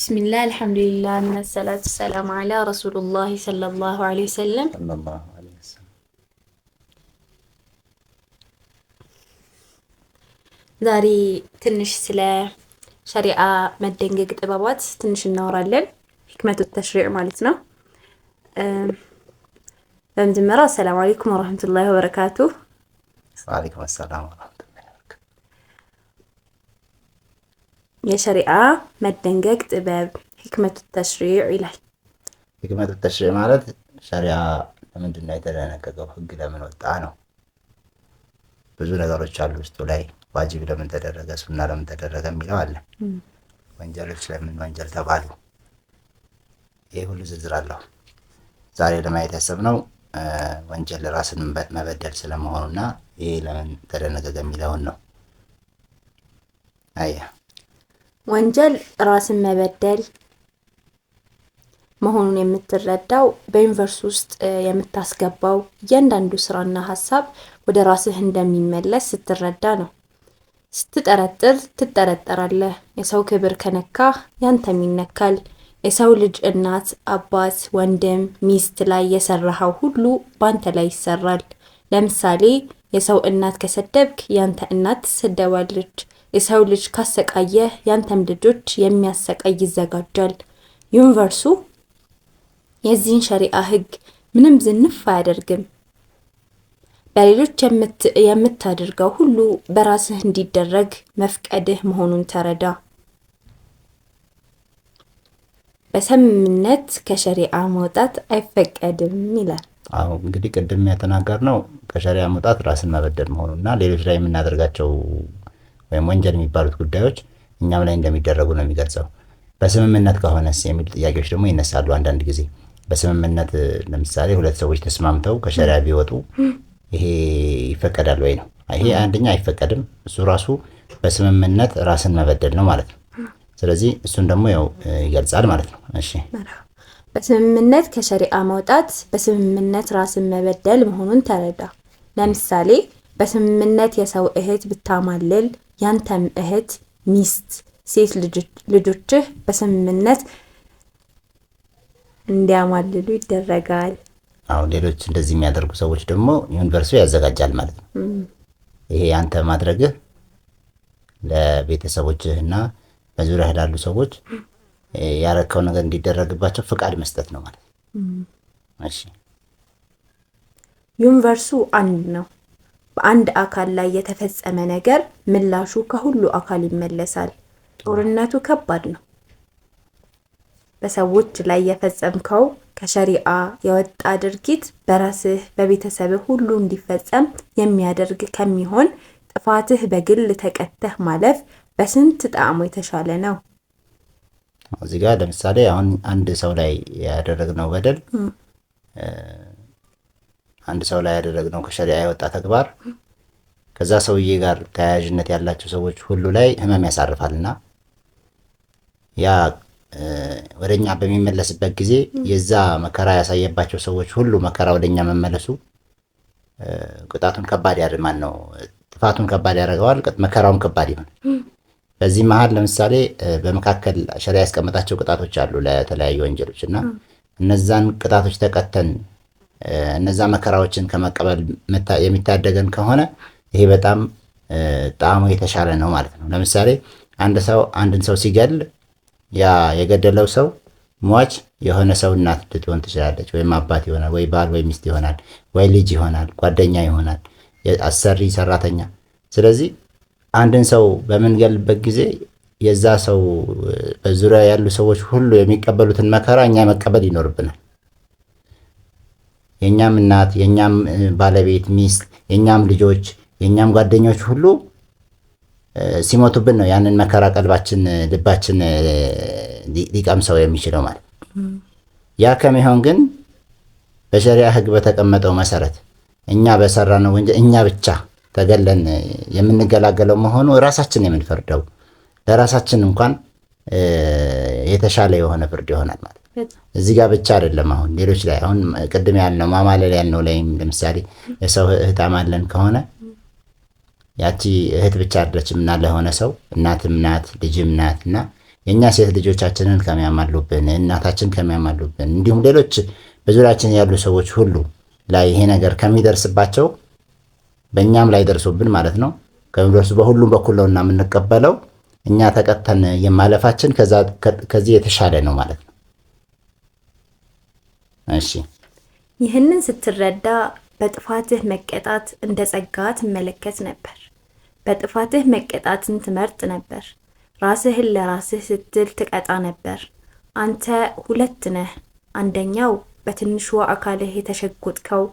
بسم الله الحمد لله من الصلاة والسلام على رسول الله صلى الله عليه وسلم ሰለላሁ ዐለይሂ ወሰለም። ዛሬ ትንሽ ስለ ሸሪዓ መደንገግ ጥበባት ትንሽ እናወራለን። ህክመቱ ተሽሪዕ ማለት ነው። በመጀመሪያ አሰላሙ አለይኩም ወራህመቱላሂ ወበረካቱ። ወአለይኩም ሰላም ወራህመቱላሂ ወበረካቱ። የሸሪዓ መደንገግ ጥበብ ህክመቱ ተሽሪዕ ይላል። ህክመቱ ተሽሪዕ ማለት ሸሪዓ ለምንድን ነው የተደነገገው? ህግ ለምን ወጣ ነው። ብዙ ነገሮች አሉ ውስጡ ላይ ዋጅብ ለምን ተደረገ፣ ሱና ለምን ተደረገ የሚለው አለ። ወንጀሎች ለምን ወንጀል ተባሉ፣ ይሄ ሁሉ ዝርዝር አለው። ዛሬ ለማየት ያሰብነው ወንጀል ራስን መበደል ስለመሆኑና ይሄ ለምን ተደነገገ የሚለውን ነው። አያ ወንጀል ራስን መበደል መሆኑን የምትረዳው በዩኒቨርሲቲ ውስጥ የምታስገባው እያንዳንዱ ስራና ሀሳብ ወደ ራስህ እንደሚመለስ ስትረዳ ነው። ስትጠረጥር ትጠረጠራለህ። የሰው ክብር ከነካህ ያንተም ይነካል። የሰው ልጅ እናት፣ አባት፣ ወንድም፣ ሚስት ላይ የሰራኸው ሁሉ ባንተ ላይ ይሰራል። ለምሳሌ የሰው እናት ከሰደብክ ያንተ እናት ትሰደባለች። የሰው ልጅ ካሰቃየህ ያንተም ልጆች የሚያሰቃይ ይዘጋጃል። ዩኒቨርሱ የዚህን ሸሪዓ ህግ ምንም ዝንፍ አያደርግም። በሌሎች የምታደርገው ሁሉ በራስህ እንዲደረግ መፍቀድህ መሆኑን ተረዳ። በስምምነት ከሸሪዓ መውጣት አይፈቀድም ይላል። አዎ እንግዲህ ቅድም የተናገርነው ከሸሪዓ መውጣት ራስን መበደል መሆኑና ሌሎች ላይ የምናደርጋቸው ወይም ወንጀል የሚባሉት ጉዳዮች እኛም ላይ እንደሚደረጉ ነው የሚገልጸው። በስምምነት ከሆነስ የሚሉ ጥያቄዎች ደግሞ ይነሳሉ አንዳንድ ጊዜ። በስምምነት ለምሳሌ ሁለት ሰዎች ተስማምተው ከሸሪዓ ቢወጡ ይሄ ይፈቀዳል ወይ ነው? ይሄ አንደኛ አይፈቀድም። እሱ ራሱ በስምምነት ራስን መበደል ነው ማለት ነው። ስለዚህ እሱን ደግሞ ያው ይገልጻል ማለት ነው። እሺ በስምምነት ከሸሪዓ መውጣት በስምምነት ራስን መበደል መሆኑን ተረዳ። ለምሳሌ በስምምነት የሰው እህት ብታማልል ያንተም እህት፣ ሚስት፣ ሴት ልጆችህ በስምምነት እንዲያማልሉ ይደረጋል። አሁን ሌሎች እንደዚህ የሚያደርጉ ሰዎች ደግሞ ዩኒቨርሲቲ ያዘጋጃል ማለት ነው። ይሄ አንተ ማድረግህ ለቤተሰቦችህና በዙሪያ ላሉ ሰዎች ያረከው ነገር እንዲደረግባቸው ፍቃድ መስጠት ነው ማለት ነው። እሺ ዩኒቨርሱ አንድ ነው። በአንድ አካል ላይ የተፈጸመ ነገር ምላሹ ከሁሉ አካል ይመለሳል። ጦርነቱ ከባድ ነው። በሰዎች ላይ የፈጸምከው ከሸሪዓ የወጣ ድርጊት በራስህ በቤተሰብህ ሁሉ እንዲፈጸም የሚያደርግ ከሚሆን ጥፋትህ በግል ተቀተህ ማለፍ በስንት ጣዕሙ የተሻለ ነው። እዚህ ጋር ለምሳሌ አሁን አንድ ሰው ላይ ያደረግነው በደል አንድ ሰው ላይ ያደረግነው ከሸሪዓ የወጣ ተግባር ከዛ ሰውዬ ጋር ተያያዥነት ያላቸው ሰዎች ሁሉ ላይ ህመም ያሳርፋልና ያ ወደኛ በሚመለስበት ጊዜ የዛ መከራ ያሳየባቸው ሰዎች ሁሉ መከራ ወደኛ መመለሱ ቅጣቱን ከባድ ያደርማል ነው፣ ጥፋቱን ከባድ ያደርገዋል፣ መከራውን ከባድ ይሆናል። በዚህ መሀል ለምሳሌ በመካከል ሸሪዓ ያስቀመጣቸው ቅጣቶች አሉ ለተለያዩ ወንጀሎች እና እነዛን ቅጣቶች ተቀተን እነዛ መከራዎችን ከመቀበል የሚታደገን ከሆነ ይሄ በጣም ጣዕሙ የተሻለ ነው ማለት ነው። ለምሳሌ አንድን ሰው ሲገል ያ የገደለው ሰው ሟች የሆነ ሰው እናት ልትሆን ትችላለች፣ ወይም አባት ይሆናል፣ ወይ ባል ወይ ሚስት ይሆናል፣ ወይ ልጅ ይሆናል፣ ጓደኛ ይሆናል፣ አሰሪ ሰራተኛ። ስለዚህ አንድን ሰው በምንገልበት ጊዜ የዛ ሰው በዙሪያ ያሉ ሰዎች ሁሉ የሚቀበሉትን መከራ እኛ መቀበል ይኖርብናል። የኛም እናት፣ የኛም ባለቤት ሚስት፣ የኛም ልጆች፣ የኛም ጓደኞች ሁሉ ሲሞቱብን ነው ያንን መከራ ቀልባችን ልባችን ሊቀምሰው የሚችለው ማለት። ያ ከሚሆን ግን በሸሪዓ ህግ በተቀመጠው መሰረት እኛ በሰራነው ወንጀል እኛ ብቻ ተገለን የምንገላገለው መሆኑ ራሳችን የምንፈርደው ለራሳችን እንኳን የተሻለ የሆነ ፍርድ ይሆናል ማለት። እዚህ ጋር ብቻ አይደለም፣ አሁን ሌሎች ላይ አሁን ቅድም ያልነው ማማለል ያልነው ላይም ለምሳሌ የሰው እህት አማለን ከሆነ ያቺ እህት ብቻ አይደለችም እና ለሆነ ሰው እናትም ናት ልጅም ናት እና የእኛ ሴት ልጆቻችንን ከሚያማሉብን፣ እናታችን ከሚያማሉብን፣ እንዲሁም ሌሎች በዙሪያችን ያሉ ሰዎች ሁሉ ላይ ይሄ ነገር ከሚደርስባቸው በእኛም ላይ ደርሶብን ማለት ነው ከሚደርሱ በሁሉም በኩል ነውና የምንቀበለው እኛ ተቀተን የማለፋችን ከዚህ የተሻለ ነው ማለት ነው። እሺ ይህንን ስትረዳ በጥፋትህ መቀጣት እንደ ጸጋ ትመለከት ነበር። በጥፋትህ መቀጣትን ትመርጥ ነበር። ራስህን ለራስህ ስትል ትቀጣ ነበር። አንተ ሁለት ነህ። አንደኛው በትንሹ አካልህ የተሸጎጥከው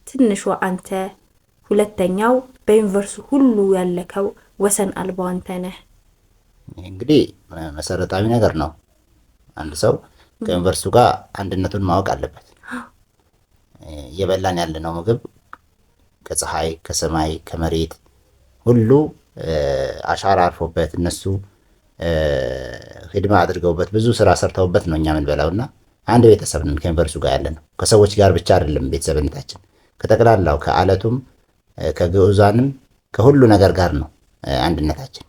ትንሹ አንተ፣ ሁለተኛው በዩኒቨርሱ ሁሉ ያለከው ወሰን አልባው አንተ ነህ። እንግዲህ መሰረታዊ ነገር ነው። አንድ ሰው ከዩኒቨርሱ ጋር አንድነቱን ማወቅ አለበት። እየበላን ያለነው ምግብ ከፀሐይ፣ ከሰማይ፣ ከመሬት ሁሉ አሻራ አርፎበት እነሱ ሂድማ አድርገውበት ብዙ ስራ ሰርተውበት ነው እኛ የምንበላውና አንድ ቤተሰብ ነን ከዩኒቨርሱ ጋር ያለነው። ከሰዎች ጋር ብቻ አይደለም ቤተሰብነታችን፣ ከጠቅላላው ከአለቱም ከግዑዛንም ከሁሉ ነገር ጋር ነው አንድነታችን።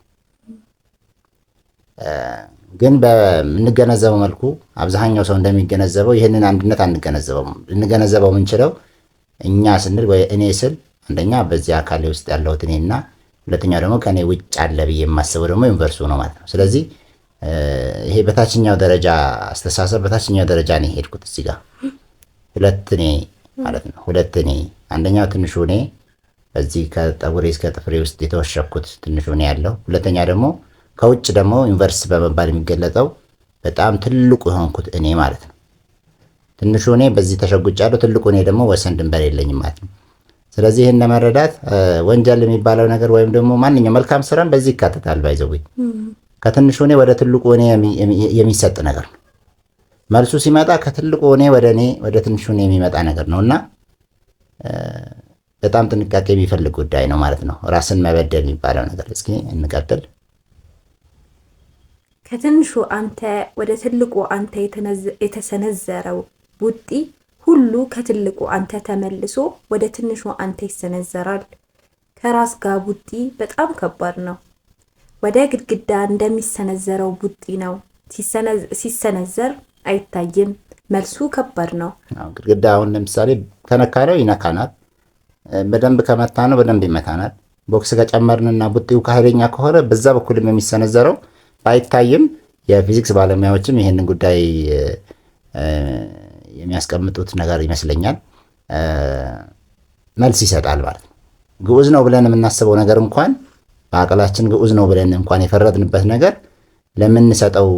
ግን በምንገነዘበው መልኩ አብዛኛው ሰው እንደሚገነዘበው ይህንን አንድነት አንገነዘበውም። ልንገነዘበው የምንችለው እኛ ስንል ወይ እኔ ስል አንደኛ በዚህ አካሌ ውስጥ ያለሁት እኔና ሁለተኛው ደግሞ ከኔ ውጭ አለ ብዬ የማስበው ደግሞ ዩኒቨርሱ ነው ማለት ነው። ስለዚህ ይሄ በታችኛው ደረጃ አስተሳሰብ በታችኛው ደረጃ ነው የሄድኩት እዚህ ጋር ሁለት እኔ ማለት ነው። ሁለት እኔ፣ አንደኛው ትንሹ እኔ በዚህ ከጠጉሬ እስከ ጥፍሬ ውስጥ የተወሸኩት ትንሹ እኔ ያለው፣ ሁለተኛ ደግሞ ከውጭ ደግሞ ዩኒቨርስ በመባል የሚገለጠው በጣም ትልቁ የሆንኩት እኔ ማለት ነው። ትንሹ እኔ በዚህ ተሸጉጫለሁ፣ ትልቁ እኔ ደግሞ ወሰን ድንበር የለኝም ማለት ነው። ስለዚህ ይህን ለመረዳት ወንጀል የሚባለው ነገር ወይም ደግሞ ማንኛውም መልካም ስራም በዚህ ይካተታል። ባይዘው ከትንሹ እኔ ወደ ትልቁ እኔ የሚሰጥ ነገር ነው። መልሱ ሲመጣ ከትልቁ እኔ ወደ ትንሹ እኔ የሚመጣ ነገር ነው እና በጣም ጥንቃቄ የሚፈልግ ጉዳይ ነው ማለት ነው። ራስን መበደል የሚባለው ነገር። እስኪ እንቀጥል። ከትንሹ አንተ ወደ ትልቁ አንተ የተሰነዘረው ቡጢ ሁሉ ከትልቁ አንተ ተመልሶ ወደ ትንሹ አንተ ይሰነዘራል። ከራስ ጋር ቡጢ በጣም ከባድ ነው። ወደ ግድግዳ እንደሚሰነዘረው ቡጢ ነው። ሲሰነዘር አይታይም። መልሱ ከባድ ነው። ግድግዳ አሁን ለምሳሌ ከነካነው ይነካናል። በደንብ ከመታ ነው በደንብ ይመታናል። ቦክስ ከጨመርንና ቡጢው ከኃይለኛ ከሆነ በዛ በኩልም የሚሰነዘረው ባይታይም የፊዚክስ ባለሙያዎችም ይህንን ጉዳይ የሚያስቀምጡት ነገር ይመስለኛል። መልስ ይሰጣል ማለት ነው። ግዑዝ ነው ብለን የምናስበው ነገር እንኳን በአቅላችን ግዑዝ ነው ብለን እንኳን የፈረድንበት ነገር ለምንሰጠው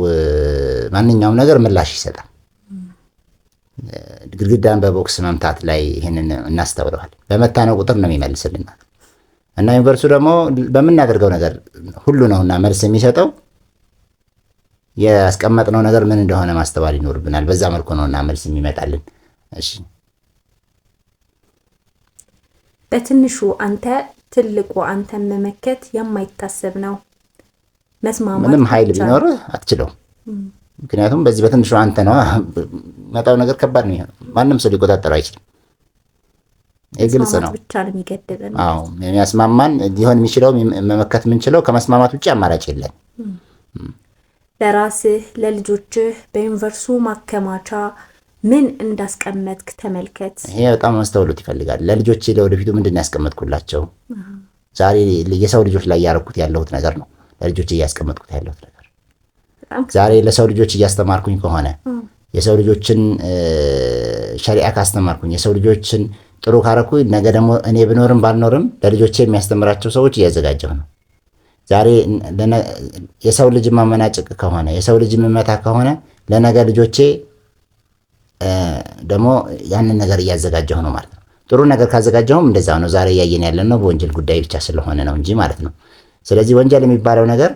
ማንኛውም ነገር ምላሽ ይሰጣል። ግድግዳን በቦክስ መምታት ላይ ይህንን እናስተውለዋል። በመታነው ቁጥር ነው የሚመልስልና እና ዩኒቨርሱ ደግሞ በምናደርገው ነገር ሁሉ ነውና መልስ የሚሰጠው ያስቀመጥነው ነገር ምን እንደሆነ ማስተዋል ይኖርብናል። በዛ መልኩ ነውና መልስ የሚመጣልን። እሺ በትንሹ አንተ ትልቁ አንተን መመከት የማይታሰብ ነው። መስማማት ምንም ኃይል ቢኖርህ አትችለው። ምክንያቱም በዚህ በትንሹ አንተ ነው መጣው ነገር ከባድ ነው። ማንም ሰው ሊቆጣጠረው አይችልም። ግልጽ ነው። ብቻ ነው የሚገድበን። አዎ የሚያስማማን ሊሆን የሚችለው መመከት የምንችለው ከመስማማት ውጭ አማራጭ የለን። ለራስህ ለልጆችህ በዩኒቨርሱ ማከማቻ ምን እንዳስቀመጥክ ተመልከት። ይሄ በጣም ማስተውሎት ይፈልጋል። ለልጆቼ ለወደፊቱ ምንድን ያስቀመጥኩላቸው? ዛሬ የሰው ልጆች ላይ ያረኩት ያለሁት ነገር ነው ለልጆቼ እያስቀመጥኩት ያለሁት ነገር። ዛሬ ለሰው ልጆች እያስተማርኩኝ ከሆነ የሰው ልጆችን ሸሪዓ ካስተማርኩኝ የሰው ልጆችን ጥሩ ካረኩኝ ነገ ደግሞ እኔ ብኖርም ባልኖርም ለልጆቼ የሚያስተምራቸው ሰዎች እያዘጋጀሁ ነው። ዛሬ የሰው ልጅ ማመናጨቅ ከሆነ የሰው ልጅ መመታ ከሆነ ለነገ ልጆቼ ደግሞ ያንን ነገር እያዘጋጀሁ ነው ማለት ነው። ጥሩ ነገር ካዘጋጀሁም እንደዛ ነው። ዛሬ እያየን ያለነው በወንጀል ጉዳይ ብቻ ስለሆነ ነው እንጂ ማለት ነው። ስለዚህ ወንጀል የሚባለው ነገር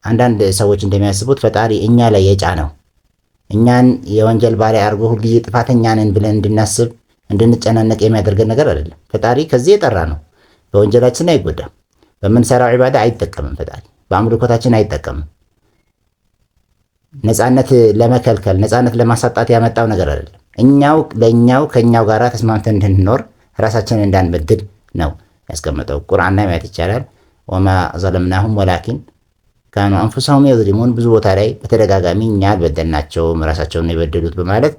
አንዳንድ ሰዎች እንደሚያስቡት ፈጣሪ እኛ ላይ የጫነው እኛን የወንጀል ባሪያ አድርጎ ሁልጊዜ ጥፋተኛ ነን ብለን እንድናስብ እንድንጨናነቅ የሚያደርገን ነገር አይደለም። ፈጣሪ ከዚህ የጠራ ነው። በወንጀላችን አይጎዳም። በምንሰራው ዒባዳ አይጠቀምም። ፈጣሪ በአምልኮታችን አይጠቀምም። ነፃነት ለመከልከል ነፃነት ለማሳጣት ያመጣው ነገር አይደለም። ለእኛው ከእኛው ጋር ተስማምተን እንድንኖር ራሳችንን እንዳንበድል ነው ያስቀመጠው። ቁርአን ላይ ማየት ይቻላል። ወማ ዘለምናሁም ወላኪን ካኑ አንፉሰሁም የዝሊሙን ብዙ ቦታ ላይ በተደጋጋሚ እኛ አልበደልናቸውም ራሳቸውን ነው የበደሉት በማለት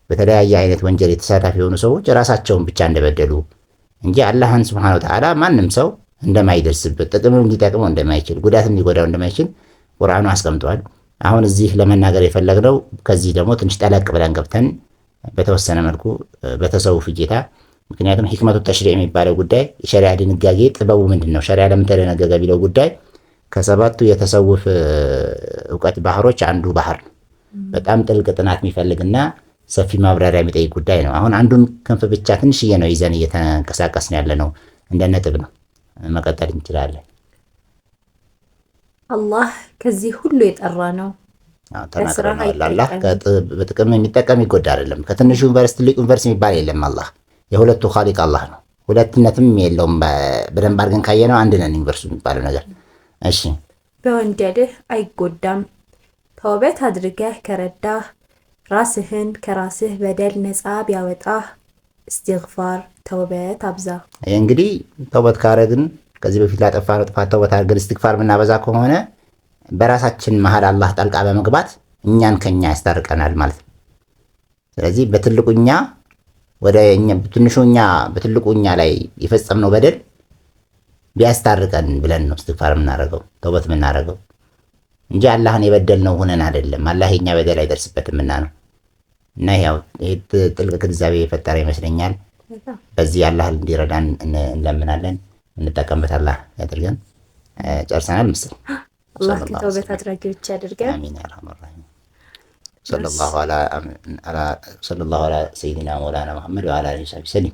በተለያየ አይነት ወንጀል የተሳታፊ የሆኑ ሰዎች ራሳቸውን ብቻ እንደበደሉ እንጂ አላህን ሱብሓነሁ ወተዓላ ማንም ሰው እንደማይደርስበት ጥቅምም ሊጠቅመው እንደማይችል ጉዳትም ሊጎዳው እንደማይችል ቁርአኑ አስቀምጧል። አሁን እዚህ ለመናገር የፈለግነው ከዚህ ደግሞ ትንሽ ጠለቅ ብለን ገብተን በተወሰነ መልኩ በተሰውፍ እይታ ምክንያቱም ሂክመቱ ተሽሪዕ የሚባለው ጉዳይ የሸሪዓ ድንጋጌ ጥበቡ ምንድን ነው፣ ሸሪዓ ለምን ተደነገገ ቢለው ጉዳይ ከሰባቱ የተሰውፍ እውቀት ባህሮች አንዱ ባህር ነው። በጣም ጥልቅ ጥናት የሚፈልግና ሰፊ ማብራሪያ የሚጠይቅ ጉዳይ ነው። አሁን አንዱን ክንፍ ብቻ ትንሽዬ ነው ይዘን እየተንቀሳቀስን ያለ ነው፣ እንደ ነጥብ ነው። መቀጠል እንችላለን። አላህ ከዚህ ሁሉ የጠራ ነው። ተናግረናል። አላህ በጥቅም የሚጠቀም ይጎዳ አይደለም። ከትንሹ ዩኒቨርሲቲ ትልቅ ዩኒቨርሲቲ የሚባል የለም። አላህ የሁለቱ ኻሊቅ አላህ ነው። ሁለትነትም የለውም። በደንብ አድርገን ካየነው አንድ ነን ዩኒቨርሲቲ የሚባለው ነገር። እሺ በወንጀልህ አይጎዳም። ተውበት አድርገህ ከረዳህ ራስህን ከራስህ በደል ነፃ ቢያወጣህ እስትግፋር ተውበት አብዛ። ይህ እንግዲህ ተውበት ካረግን ከዚህ በፊት ላጠፋነው ጥፋት ተውበት አድርገን እስትግፋር ምናበዛ ከሆነ በራሳችን መሀል አላህ ጣልቃ በመግባት እኛን ከኛ ያስታርቀናል ማለት ነው። ስለዚህ በትልቁኛ ወደ ትንሹኛ በትልቁኛ ላይ የፈጸምነው በደል ቢያስታርቀን ብለን ነው እስትግፋር የምናደርገው ተውበት የምናደርገው እንጂ አላህን የበደልነው ሆነን አይደለም። አላህ የኛ በደል አይደርስበትምና ነው። እና ያው ጥልቅ ግንዛቤ የፈጠረ ይመስለኛል። በዚህ አላህ እንዲረዳን እንለምናለን። እንጠቀምበት አላህ ያድርገን። ጨርሰናል ምስል አላህ ከተውበት አድራጊዎች ያድርገን። አሚን ያ ረሐመን ረሂም። ሰለላሁ ዐላ ሰይዲና መውላና ሙሐመድ ወዐላ አሊሂ ወሰህቢሂ